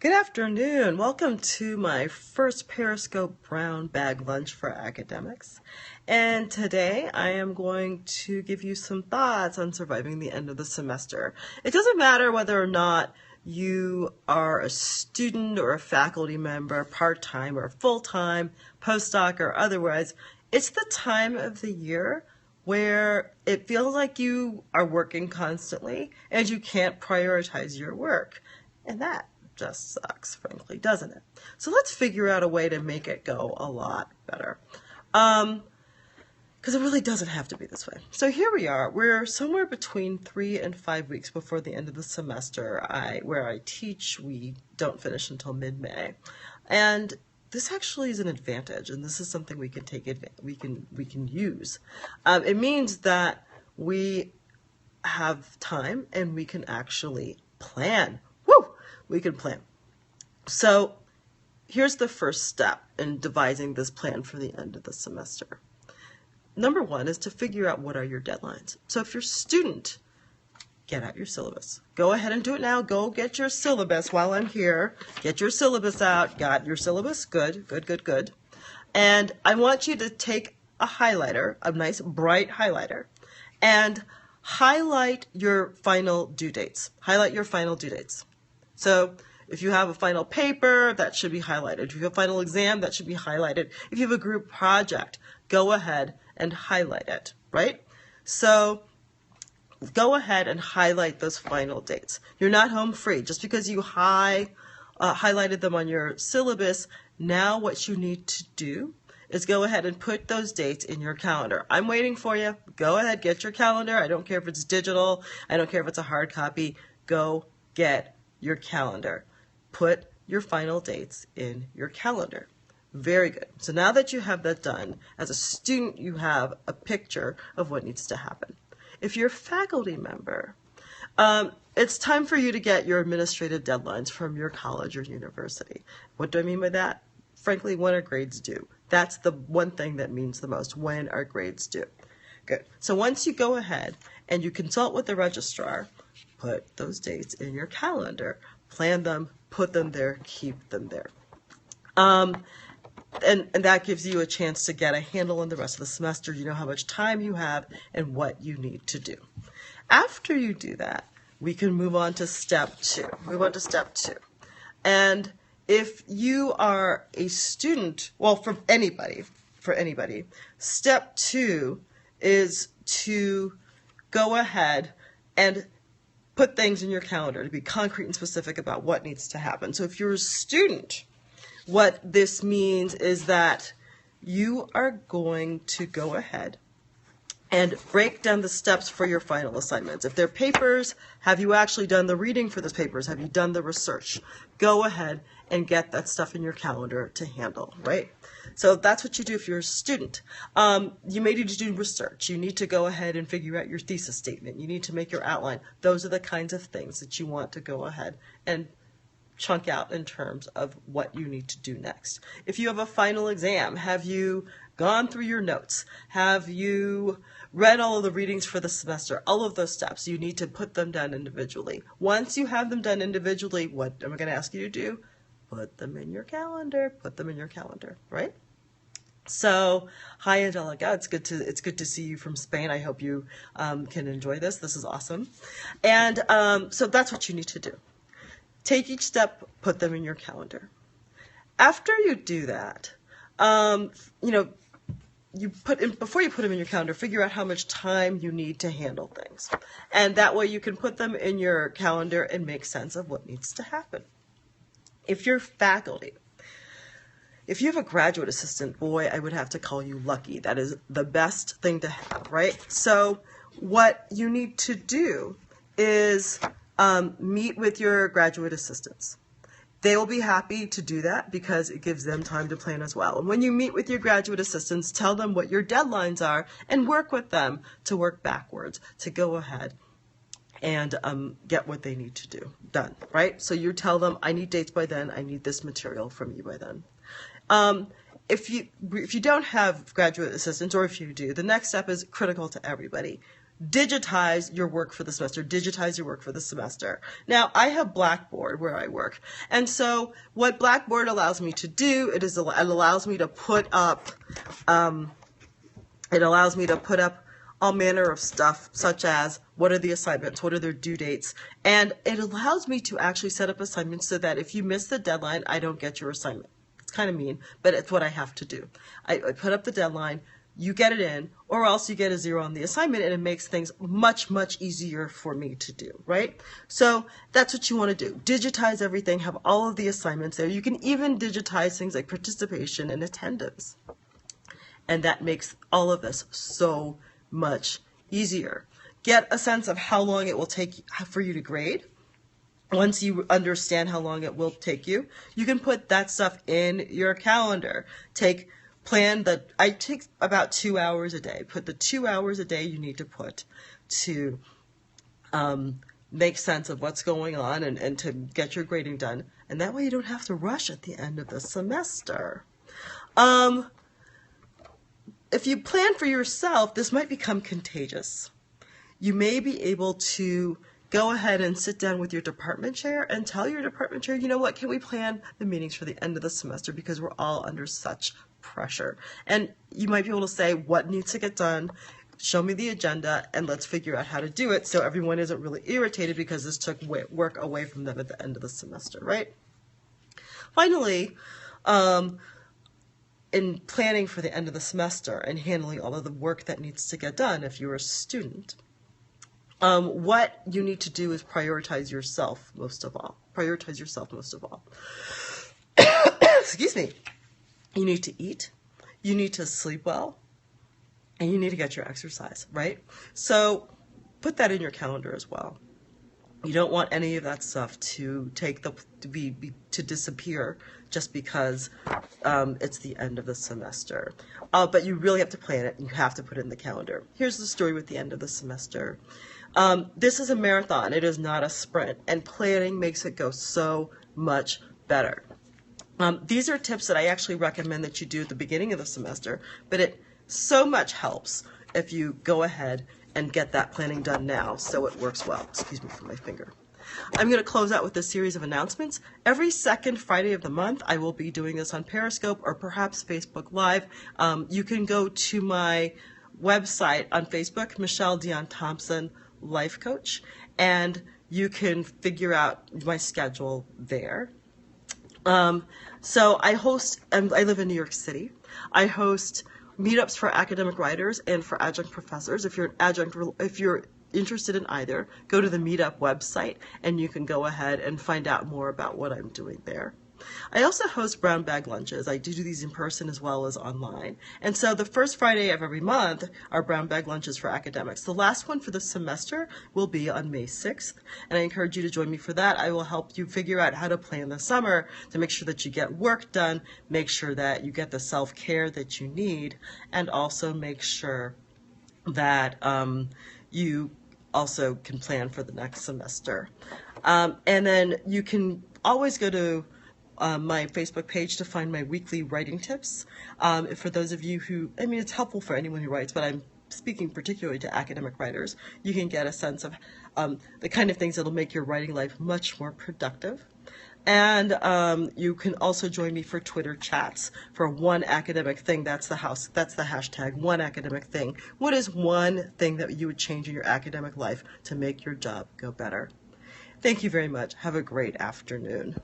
Good afternoon. Welcome to my first Periscope Brown Bag Lunch for Academics. And today I am going to give you some thoughts on surviving the end of the semester. It doesn't matter whether or not you are a student or a faculty member, part-time or full-time, postdoc or otherwise. It's the time of the year where it feels like you are working constantly and you can't prioritize your work. And that just sucks, frankly, doesn't it? So let's figure out a way to make it go a lot better. Because it really doesn't have to be this way. So here we are. We're somewhere between 3 and 5 weeks before the end of the semester. Where I teach, we don't finish until mid-May. And this actually is an advantage, and this is something we can we can use. It means that we have time and we can actually plan. We can plan. So here's the first step in devising this plan for the end of the semester. Number one is to figure out what are your deadlines. So if you're a student, get out your syllabus. Go ahead and do it now. Go get your syllabus while I'm here. Get your syllabus out. Got your syllabus? Good, good, good, good. And I want you to take a highlighter, a nice bright highlighter, and highlight your final due dates. Highlight your final due dates. So if you have a final paper, that should be highlighted. If you have a final exam, that should be highlighted. If you have a group project, go ahead and highlight it, right? So go ahead and highlight those final dates. You're not home free. Just because you highlighted them on your syllabus, now what you need to do is go ahead and put those dates in your calendar. I'm waiting for you. Go ahead, get your calendar. I don't care if it's digital. I don't care if it's a hard copy. Go get your calendar. Put your final dates in your calendar. Very good. So now that you have that done, as a student, you have a picture of what needs to happen. If you're a faculty member, it's time for you to get your administrative deadlines from your college or university. What do I mean by that? Frankly, when are grades due? That's the one thing that means the most. When are grades due? Good. So once you go ahead and you consult with the registrar, put those dates in your calendar, plan them, put them there, keep them there. And that gives you a chance to get a handle on the rest of the semester. You know how much time you have and what you need to do. After you do that, we can move on to step two. And if you are a student, well, for anybody, step two is to go ahead and put things in your calendar, to be concrete and specific about what needs to happen. So if you're a student, what this means is that you are going to go ahead and break down the steps for your final assignments. If they're papers, have you actually done the reading for those papers? Have you done the research? Go ahead and get that stuff in your calendar to handle, right? So that's what you do if you're a student. You may need to do research. You need to go ahead and figure out your thesis statement. You need to make your outline. Those are the kinds of things that you want to go ahead and chunk out in terms of what you need to do next. If you have a final exam, have you gone through your notes? Have you read all of the readings for the semester? All of those steps, you need to put them down individually. Once you have them done individually, what am I going to ask you to do? Put them in your calendar. Put them in your calendar, right? So, hi Angelica, it's good to see you from Spain. I hope you can enjoy this. This is awesome. And so that's what you need to do. Take each step, put them in your calendar. After you do that, before you put them in your calendar, figure out how much time you need to handle things. And that way you can put them in your calendar and make sense of what needs to happen. If you're faculty, if you have a graduate assistant, boy, I would have to call you lucky. That is the best thing to have, right? So what you need to do is meet with your graduate assistants. They will be happy to do that because it gives them time to plan as well. And when you meet with your graduate assistants, tell them what your deadlines are and work with them to work backwards, to go ahead and get what they need to do done, right? So you tell them, I need dates by then, I need this material from you by then. If you don't have graduate assistants, or if you do, the next step is critical to everybody. digitize your work for the semester, digitize your work for the semester. Now, I have Blackboard where I work. And so what Blackboard allows me to do, it allows me to put up, all manner of stuff, such as what are the assignments, what are their due dates, and it allows me to actually set up assignments so that if you miss the deadline, I don't get your assignment. It's kind of mean, but it's what I have to do. I put up the deadline, you get it in, or else you get a 0 on the assignment, and it makes things much, much easier for me to do, right? So that's what you want to do. Digitize everything, have all of the assignments there. You can even digitize things like participation and attendance. And that makes all of this so much easier. Get a sense of how long it will take for you to grade. Once you understand how long it will take you, you can put that stuff in your calendar. I take about 2 hours a day. Put the 2 hours a day you need to put to make sense of what's going on and to get your grading done. And that way you don't have to rush at the end of the semester. If you plan for yourself, this might become contagious. You may be able to go ahead and sit down with your department chair and tell your department chair, you know what, can we plan the meetings for the end of the semester because we're all under such pressure. And you might be able to say what needs to get done, show me the agenda, and let's figure out how to do it so everyone isn't really irritated because this took work away from them at the end of the semester, right? Finally, in planning for the end of the semester and handling all of the work that needs to get done if you're a student, what you need to do is prioritize yourself most of all. Prioritize yourself most of all. Excuse me. You need to eat, you need to sleep well, and you need to get your exercise, right? So put that in your calendar as well. You don't want any of that stuff to disappear just because it's the end of the semester. But you really have to plan it, and you have to put it in the calendar. Here's the story with the end of the semester. This is a marathon. It is not a sprint, and planning makes it go so much better. These are tips that I actually recommend that you do at the beginning of the semester, but it so much helps if you go ahead and get that planning done now so it works well. Excuse me for my finger. I'm going to close out with a series of announcements. Every second Friday of the month, I will be doing this on Periscope or perhaps Facebook Live. You can go to my website on Facebook, Michelle Dion Thompson, Life Coach, and you can figure out my schedule there. So I live in New York City. I host meetups for academic writers and for adjunct professors. If you're interested in either, go to the Meetup website and you can go ahead and find out more about what I'm doing there. I also host brown bag lunches. I do these in person as well as online. And so the first Friday of every month are brown bag lunches for academics. The last one for the semester will be on May 6th, and I encourage you to join me for that. I will help you figure out how to plan the summer to make sure that you get work done, make sure that you get the self-care that you need, and also make sure that you also can plan for the next semester. And then you can always go to my Facebook page to find my weekly writing tips. For those of you who, it's helpful for anyone who writes, but I'm speaking particularly to academic writers. You can get a sense of the kind of things that'll make your writing life much more productive. And you can also join me for Twitter chats for one academic thing. That's the hashtag, one academic thing. What is one thing that you would change in your academic life to make your job go better? Thank you very much. Have a great afternoon.